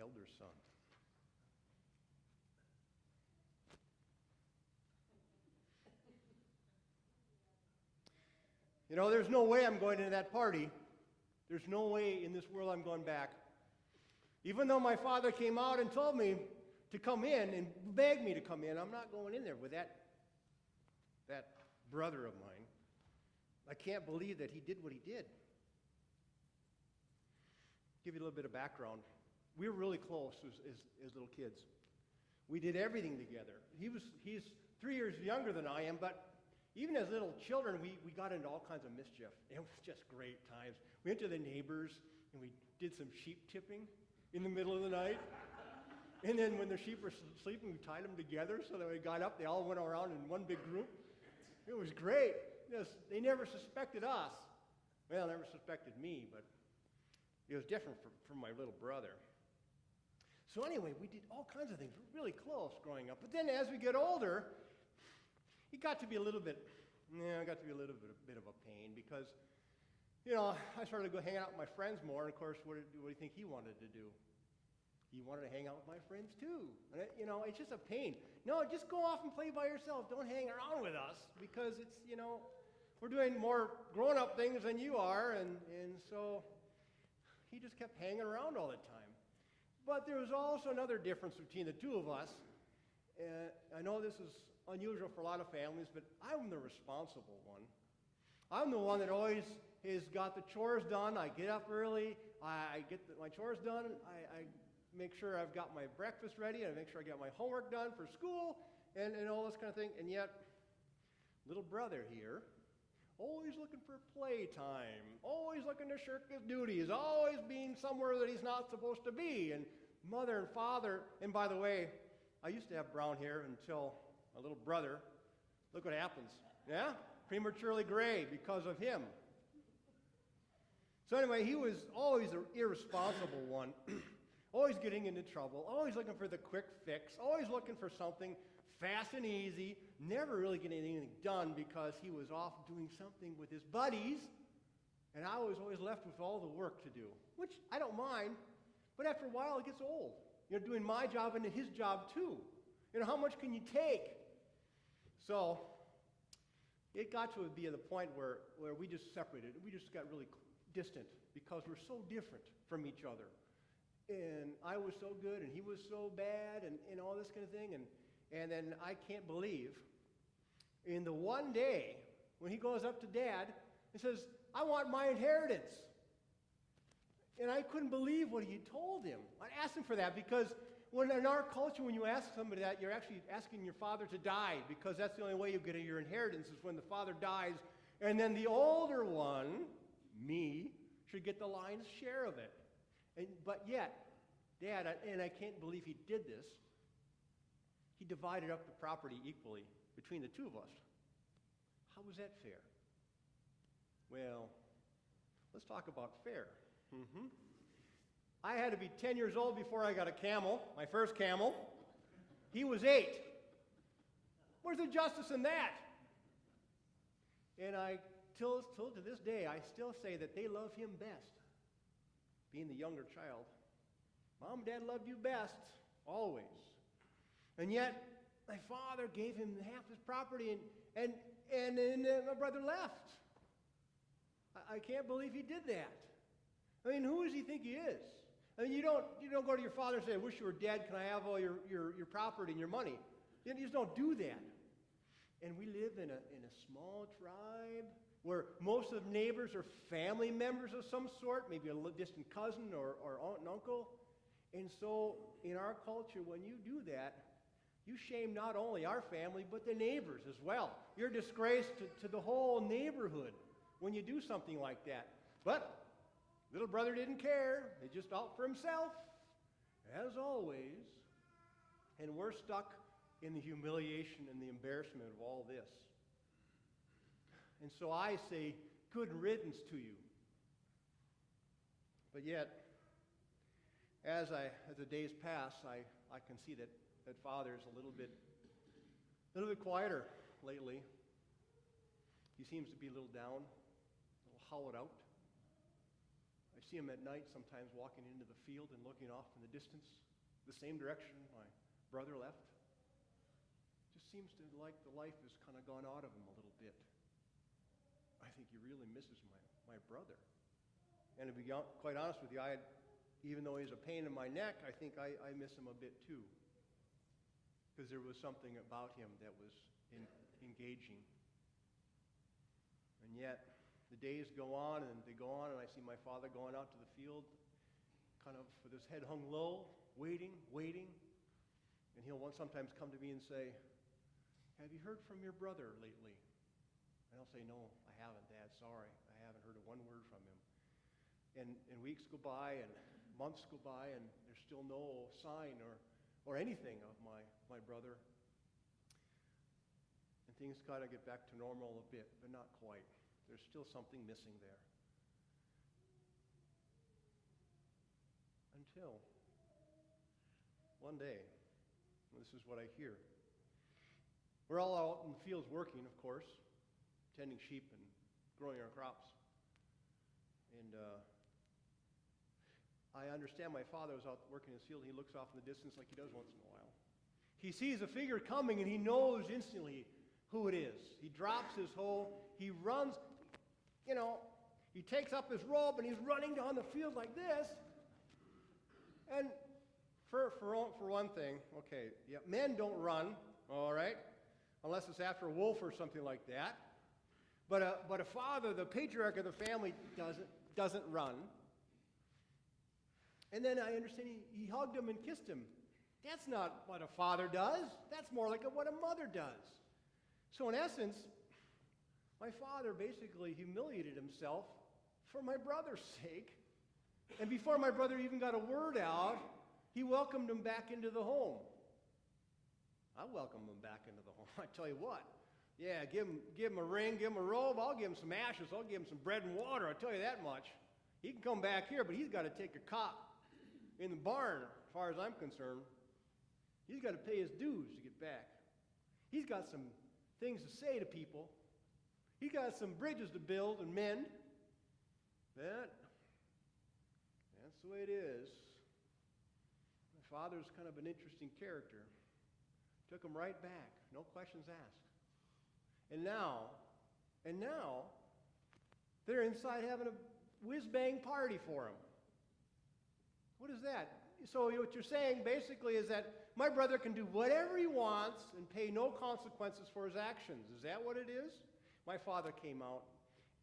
elder son. You know, there's no way I'm going into that party. There's no way in this world I'm going back. Even though my father came out and told me to come in and begged me to come in, I'm not going in there with that brother of mine. I can't believe that he did what he did. Give you a little bit of background. We were really close as little kids. We did everything together. He's 3 years younger than I am, but even as little children, we got into all kinds of mischief. It was just great times. We went to the neighbors, and we did some sheep tipping in the middle of the night. And then when the sheep were sleeping, we tied them together so that when we got up, they all went around in one big group. It was great. They never suspected us. Well, never suspected me, but it was different from my little brother. So anyway, we did all kinds of things. We were really close growing up. But then as we get older, it got to be a little bit of a pain because, you know, I started to go hang out with my friends more. And of course, what do you think he wanted to do? He wanted to hang out with my friends too. And it's just a pain. No, just go off and play by yourself. Don't hang around with us because it's, we're doing more grown-up things than you are. And so he just kept hanging around all the time. But there was also another difference between the two of us. I know this is unusual for a lot of families, but I'm the responsible one. I'm the one that always has got the chores done. I get up early. I get my chores done. I make sure I've got my breakfast ready. I make sure I get my homework done for school and all this kind of thing. And yet, little brother here, always looking for playtime, always looking to shirk his duties, always being somewhere that he's not supposed to be. And mother and father, and by the way, I used to have brown hair until my little brother, look what happens. Yeah? Prematurely gray because of him. So anyway, he was always an irresponsible one, always getting into trouble, always looking for the quick fix, always looking for something fast and easy, never really getting anything done because he was off doing something with his buddies, and I was always left with all the work to do, which I don't mind, but after a while it gets old. Doing my job and his job too. How much can you take? So it got to be at the point where we just separated. We just got really distant because we're so different from each other. And I was so good and he was so bad and all this kind of thing. And then I can't believe in the one day when he goes up to Dad and says, I want my inheritance. And I couldn't believe what he told him. I asked him for that because in our culture, when you ask somebody that, you're actually asking your father to die because that's the only way you get your inheritance is when the father dies. And then the older one, me, should get the lion's share of it. But yet, Dad, and I can't believe he did this, he divided up the property equally between the two of us. How was that fair? Well, let's talk about fair. I had to be 10 years old before I got a camel, my first camel. He was 8. Where's the justice in that? And till to this day, I still say that they love him best, being the younger child. Mom and Dad loved you best, always. And yet, my father gave him half his property, and my brother left. I can't believe he did that. I mean, who does he think he is? I mean, you don't go to your father and say, I wish you were dead, can I have all your property and your money? You just don't do that. And we live in a small tribe where most of the neighbors are family members of some sort, maybe a distant cousin or aunt and uncle. And so in our culture, when you do that, you shame not only our family, but the neighbors as well. You're a disgrace to the whole neighborhood when you do something like that. But little brother didn't care. He just out for himself, as always. And we're stuck in the humiliation and the embarrassment of all this. And so I say, good riddance to you. But yet, as the days pass, I can see that Father's a little bit quieter lately. He seems to be a little down, a little hollowed out. I see him at night sometimes walking into the field and looking off in the distance, the same direction my brother left. Just seems to like the life has kind of gone out of him a little bit. I think he really misses my brother. And to be quite honest with you, even though he's a pain in my neck, I think I miss him a bit too. Because there was something about him that was engaging. And yet, the days go on and they go on, and I see my father going out to the field, kind of with his head hung low, waiting. And he'll sometimes come to me and say, "Have you heard from your brother lately?" And I'll say, "No, I haven't, Dad. Sorry. I haven't heard one word from him." And weeks go by and months go by, and there's still no sign or anything of my brother. And things kind of get back to normal a bit, but not quite. There's still something missing there. Until one day, and this is what I hear. We're all out in the fields working, of course, tending sheep and growing our crops. And I understand my father was out working in his field. He looks off in the distance like he does once in a while. He sees a figure coming, and he knows instantly who it is. He drops his hoe. He runs. He takes up his robe, and he's running down the field like this. And for one thing, okay, yeah, men don't run, all right, unless it's after a wolf or something like that. But a father, the patriarch of the family, doesn't run. And then I understand he hugged him and kissed him. That's not what a father does. That's more like what a mother does. So in essence, my father basically humiliated himself for my brother's sake. And before my brother even got a word out, he welcomed him back into the home. I welcomed him back into the home. I tell you what. Yeah, give him a ring, give him a robe. I'll give him some ashes. I'll give him some bread and water. I'll tell you that much. He can come back here, but he's got to take a cot in the barn, as far as I'm concerned. He's got to pay his dues to get back. He's got some things to say to people. He's got some bridges to build and mend. That's the way it is. My father's kind of an interesting character. Took him right back. No questions asked. And now, they're inside having a whiz-bang party for him. What is that? So what you're saying basically is that my brother can do whatever he wants and pay no consequences for his actions. Is that what it is? My father came out,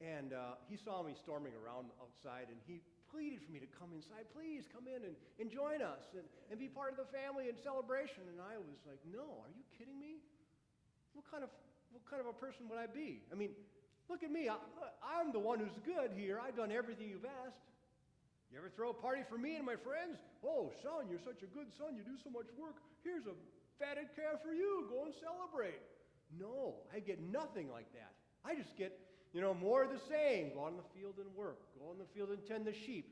and he saw me storming around outside, and he pleaded for me to come inside. Please come in and join us and be part of the family and celebration. And I was like, no, are you kidding me? What kind of a person would I be? I mean, look at me. I'm the one who's good here. I've done everything you've asked. You ever throw a party for me and my friends? Oh, son, you're such a good son. You do so much work. Here's a fatted calf for you. Go and celebrate. No, I get nothing like that. I just get, more of the same. Go out in the field and work. Go out in the field and tend the sheep.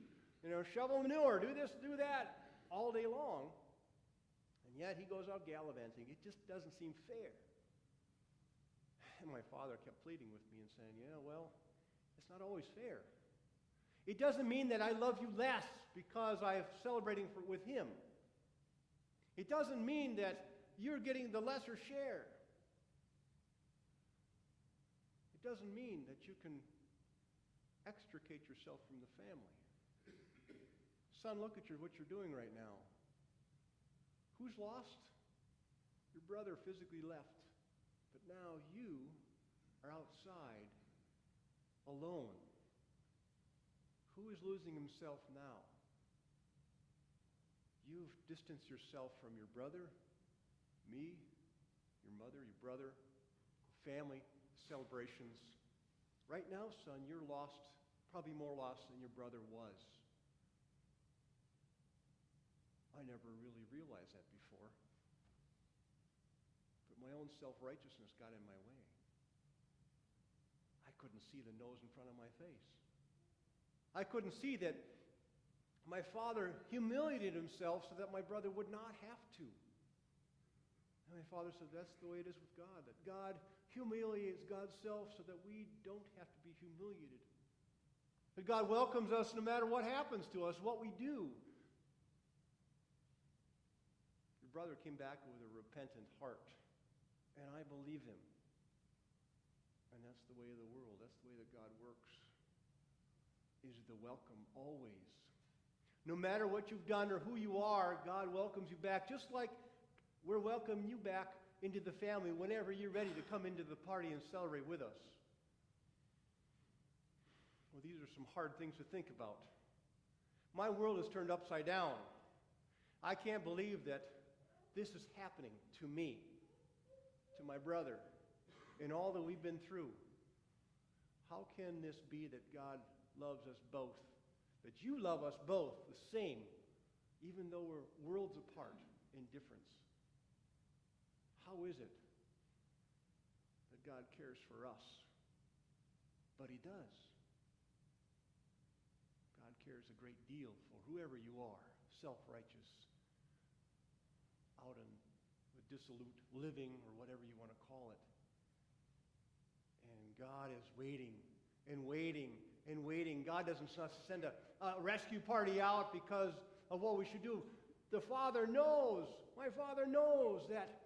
Shovel manure. Do this, do that, all day long. And yet he goes out gallivanting. It just doesn't seem fair. And my father kept pleading with me and saying, it's not always fair. It doesn't mean that I love you less because I'm celebrating with him. It doesn't mean that you're getting the lesser share. It doesn't mean that you can extricate yourself from the family. Son, look at what you're doing right now. Who's lost? Your brother physically left, but now you are outside alone. Who is losing himself now? You've distanced yourself from your brother, me, your mother, your brother, family, celebrations. Right now, son, you're lost, probably more lost than your brother was. I never really realized that before. But my own self-righteousness got in my way. I couldn't see the nose in front of my face. I couldn't see that my father humiliated himself so that my brother would not have to. And my father said, that's the way it is with God, that God humiliates God's self so that we don't have to be humiliated. That God welcomes us no matter what happens to us, what we do. Your brother came back with a repentant heart, and I believe him. And that's the way of the world. That's the way that God works, is the welcome always. No matter what you've done or who you are, God welcomes you back, just like we're welcoming you back into the family whenever you're ready to come into the party and celebrate with us. Well, these are some hard things to think about. My world is turned upside down. I can't believe that this is happening to me, to my brother, in all that we've been through. How can this be that God loves us both, that you love us both the same, even though we're worlds apart in difference? How is it that God cares for us? But he does. God cares a great deal for whoever you are, self-righteous, out in the dissolute living, or whatever you want to call it. And God is waiting and waiting and waiting. God doesn't send a rescue party out because of what we should do. The Father knows, my Father knows that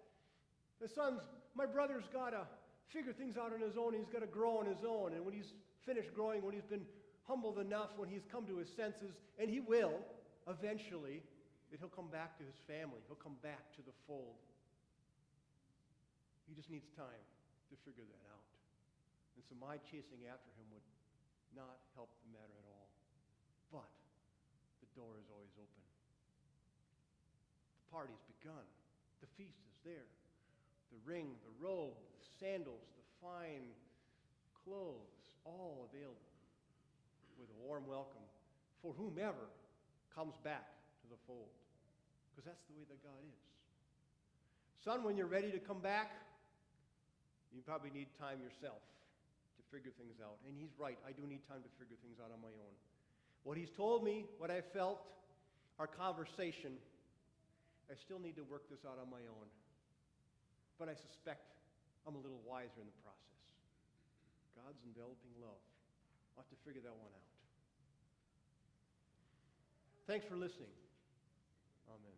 my brother's got to figure things out on his own. He's got to grow on his own. And when he's finished growing, when he's been humbled enough, when he's come to his senses, and he will eventually, that he'll come back to his family. He'll come back to the fold. He just needs time to figure that out. And so my chasing after him would not help the matter at all. But the door is always open. The party's begun. The feast is there. The ring, the robe, the sandals, the fine clothes, all available with a warm welcome for whomever comes back to the fold. Because that's the way that God is. Son, when you're ready to come back, you probably need time yourself to figure things out. And he's right. I do need time to figure things out on my own. What he's told me, what I felt, our conversation, I still need to work this out on my own. But I suspect I'm a little wiser in the process. God's enveloping love. I'll have to figure that one out. Thanks for listening. Amen.